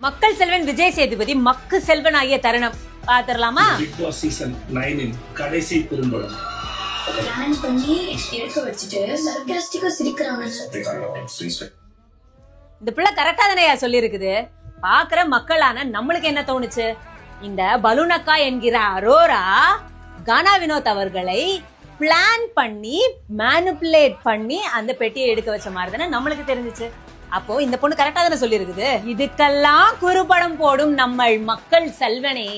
மக்கள் செல்வன் விஜய் சேதுபதி மக்கு செல்வன் ஆகிய தருணம் பாத்திரலாமா? பிக் பாஸ் சீசன் 9 கடைசி குறும்படம். பிளான் பண்ணி எடுக்க வச்சுட்டு சர்காஸ்டிக்கா சிரிக்கிறாங்க. இந்த பிள்ளை கரெக்டா தானே சொல்லி இருக்குது. பாக்குற மக்களான நம்மளுக்கு என்ன தோணுச்சு? இந்த பலூனக்கா என்கிற அரோரா கானா வினோத் அவர்களை பிளான் பண்ணி மேனிபுலேட் பண்ணி அந்த பெட்டியை எடுக்க வச்ச மாதிரி தானே நம்மளுக்கு தெரிஞ்சிச்சு. அப்போ இந்த பொண்ணு கரெக்டா தானே சொல்லி இருக்குது. இதுக்கெல்லாம் குறுபடம் போடும் நம்ம மக்கள் செல்வனே.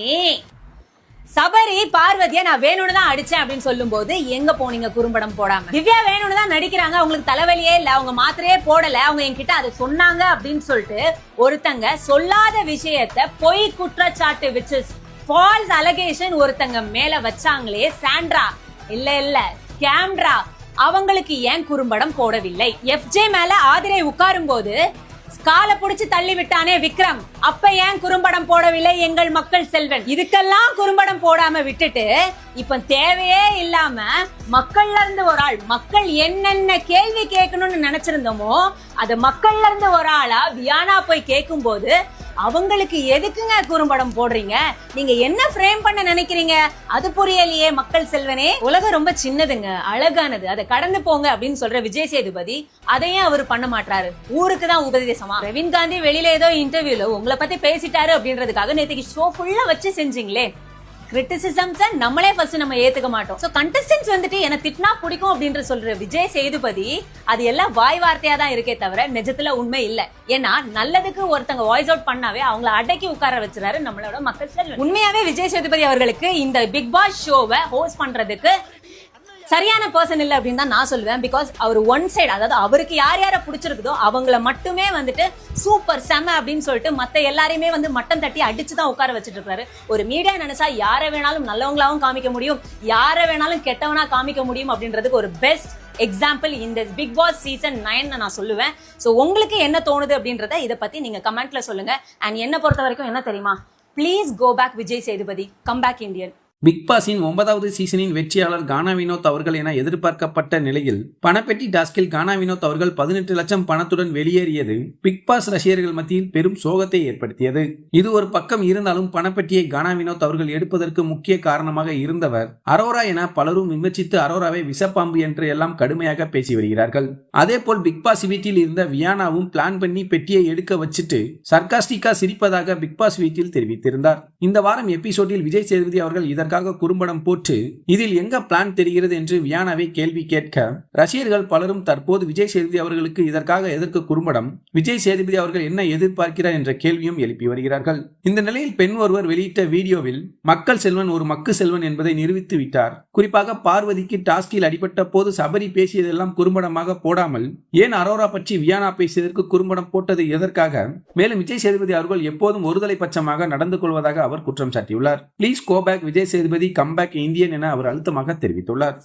சபரி பார்வதியா நான் வேணும்னு தான் அடிச்சேன் அப்படின்னு சொல்லும் போது எங்க போனீங்க குறும்படம் போடாம? திவ்யா வேணும்னு தான் நடிக்கிறாங்க, அவங்களுக்கு தலைவலியே இல்ல, அவங்க மாத்திரையே போடல, அவங்க என்கிட்ட அதை சொன்னாங்க அப்படின்னு சொல்லிட்டு ஒருத்தங்க சொல்லாத விஷயத்த பொய் குற்றச்சாட்டு வச்சு ஃபால்ஸ் அலிகேஷன் ஒருத்தங்க மேல வச்சாங்களே, சாண்ட்ரா இல்ல ஸ்கேம்ட்ரா, அவங்களுக்கு ஏன் குறும்படம் போடவில்லை? எஃப்ஜே மேல ஆதிரை உட்காரும் போது காலை புடிச்சு தள்ளி விட்டானே விக்ரம், அப்ப ஏன் குறும்படம் போடவில்லை எங்கள் மக்கள் செல்வன்? இதுக்கெல்லாம் குறும்படம் போடாம விட்டுட்டு இப்ப தேவையே இல்லாம மக்கள்ல இருந்து ஒரு ஆள், மக்கள் என்னென்ன கேள்வி கேட்கணும்னு நினைச்சிருந்தோமோ அது மக்கள்ல இருந்து ஒரு ஆளா வியானா போய் கேட்கும் போது அவங்களுக்கு எதுக்குங்க குறும்படம் போடுறீங்க? நீங்க என்ன ஃப்ரேம் பண்ண நினைக்கிறீங்க? அது புரியலையே மக்கள் செல்வனே. உலகம் ரொம்ப சின்னதுங்க, அழகானது, அதை கடந்து போங்க அப்படின்னு சொல்ற விஜய் சேதுபதி அதையும் அவர் பண்ண மாட்டாரு. ஊருக்கு தான் உபதேசமா? ரவீன் காந்தி வெளியில ஏதோ இன்டர்வியூல உங்களை பத்தி பேசிட்டாரு அப்படின்றதுக்காக நேற்றுக்கு ஷோ ஃபுல்லா வச்சு செஞ்சீங்களே. கிரிட்டிசிசம்ஸ் நம்மளே ஃபர்ஸ்ட் நம்ம ஏத்துக்க மாட்டோம். சோ கண்டஸ்டன்ஸ் வந்துட்டு என்ன திட்டினா பிடிக்கும் அப்படின்னு சொல்ற விஜய் சேதுபதி அது எல்லாம் வாய் வார்த்தையா தான் இருக்கே தவிர நிஜத்துல உண்மை இல்ல. ஏன்னா நல்லதுக்கு ஒருத்தங்க வாய்ஸ் அவுட் பண்ணாவே அவங்கள அடக்கி உட்கார வச்சுறாரு நம்மளோட மக்கள் செல்வன். உண்மையாவே விஜய் சேதுபதி அவர்களுக்கு இந்த பிக் பாஸ் ஷோவை ஹோஸ்ட் பண்றதுக்கு சரியான பர்சன் இல்ல அப்படின்னு தான் நான் சொல்லுவேன். பிகாஸ் அவர் ஒன் சைடு, அதாவது அவருக்கு யார் யாரை பிடிச்சிருக்குதோ அவங்கள மட்டுமே வந்துட்டு சூப்பர் செம அப்படின்னு சொல்லிட்டு மத்த எல்லாரையுமே வந்து மட்டம் தட்டி அடிச்சுதான் உட்கார வச்சுட்டு இருக்காரு. ஒரு மீடியா நினைச்சா யாரை வேணாலும் நல்லவங்களாவும் காமிக்க முடியும், யாரை வேணாலும் கெட்டவனா காமிக்க முடியும் அப்படின்றதுக்கு ஒரு பெஸ்ட் எக்ஸாம்பிள் இந்த பிக் பாஸ் சீசன் 9 நான் சொல்லுவேன். சோ உங்களுக்கு என்ன தோணுது அப்படின்றத இதை பத்தி நீங்க கமெண்ட்ல சொல்லுங்க. அண்ட் என்ன பொறுத்த வரைக்கும் என்ன தெரியுமா, please go back Vijay Sethupathi, come back Indian. Bigg பாஸின் 9வது சீசனின் வெற்றியாளர் கானா வினோத் அவர்கள் என எதிர்பார்க்கப்பட்ட நிலையில் பணப்பெட்டி டாஸ்கில் கானா வினோத் அவர்கள் 18 லட்சம் பணத்துடன் வெளியேறியது பிக் பாஸ் ரசிகர்கள் மத்தியில் பெரும் சோகத்தை ஏற்படுத்தியது. இது ஒரு பக்கம் இருந்தாலும் பணப்பெட்டியை கானா வினோத் அவர்கள் எடுப்பதற்கு முக்கிய காரணமாக இருந்தவர் அரோரா என பலரும் விமர்சித்து அரோராவை விஷப்பாம்பு என்று எல்லாம் கடுமையாக பேசி வருகிறார்கள். அதே போல் பிக் பாஸ் வீட்டில் இருந்த வியானாவும் பிளான் பண்ணி பெட்டியை எடுக்க வச்சுட்டு சர்காஸ்டிக்கா சிரிப்பதாக பிக் பாஸ் வீட்டில் தெரிவித்திருந்தார். இந்த வாரம் எபிசோடில் விஜய் சேதுபதி அவர்கள் இதற்காக குறும்படம் போட்டு இதில் எங்க பிளான் தெரிகிறது என்று வியானாவை கேள்வி கேட்க ரசிகர்கள் பலரும் தற்போது விஜய் சேதுபதி அவர்களுக்கு இதற்காக எதற்கு குறும்படம், விஜய் சேதுபதி அவர்கள் என்ன எதிர்பார்க்கிறார் என்ற கேள்வியும் எழுப்பி வருகிறார்கள். இந்த நிலையில் பெண் ஒருவர் வெளியிட்ட வீடியோவில் மக்கள் செல்வன் ஒரு மக்கு செல்வன் என்பதை நிரூபித்து விட்டார். குறிப்பாக பார்வதிக்கு டாஸ்கில் அடிபட்ட போது சபரி பேசியதெல்லாம் குறும்படமாக போடாமல் ஏன் அரோரா பற்றி வியானா பேசியதற்கு குறும்படம் போட்டது எதற்காக? மேலும் விஜய் சேதுபதி அவர்கள் எப்போதும் ஒருதலை பட்சமாக நடந்து கொள்வதாக அவர் குற்றம் சாட்டியுள்ளார். Please go back Vijay Sethupathi, come back Indian என அவர் அழுத்தமாக தெரிவித்துள்ளார்.